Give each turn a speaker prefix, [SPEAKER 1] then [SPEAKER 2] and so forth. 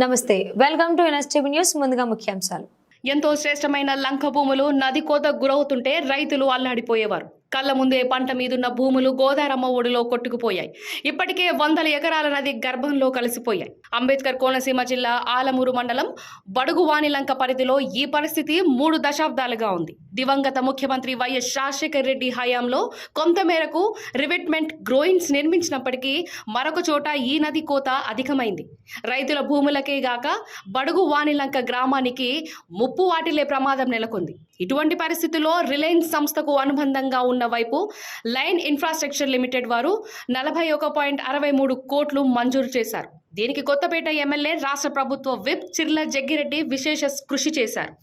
[SPEAKER 1] నమస్తే, welcome to NSTV news. ముందుగా ముఖ్యాంశాలు.
[SPEAKER 2] ఎంతో శ్రేష్టమైన లంక భూములు నది కోత గురవుతుంటే రైతులు అల్లాడిపోయేవారు. కళ్ళ ముందే పంట మీదున్న భూములు గోదారమ్మ ఒడిలో కొట్టుకుపోయాయి. ఇప్పటికే వందల ఎకరాల నది గర్భంలో కలిసిపోయాయి. అంబేద్కర్ కోనసీమ జిల్లా ఆలమూరు మండలం బడుగు వాణిలంక పరిధిలో ఈ పరిస్థితి 3 దశాబ్దాలుగా ఉంది. దివంగత ముఖ్యమంత్రి వైఎస్ రాజశేఖర్ రెడ్డి హయాంలో కొంతమేరకు రివెట్మెంట్ గ్రోయిన్స్ నిర్మించినప్పటికీ మరొక చోట ఈ నది కోత అధికమైంది. రైతుల భూములకే గాక బడుగు వాణిలంక గ్రామానికి ముప్పు వాటిల్లే ప్రమాదం నెలకొంది. ఇటువంటి పరిస్థితుల్లో రిలయన్స్ సంస్థకు అనుబంధంగా ఉన్న వైపు లైన్ ఇన్ఫ్రాస్ట్రక్చర్ లిమిటెడ్ వారు 41.63 కోట్లు మంజూరు చేశారు. దీనికి కొత్తపేట ఎమ్మెల్యే, రాష్ట్ర ప్రభుత్వ విప్ చిర్ల జగ్గిరెడ్డి విశేష కృషి చేశారు.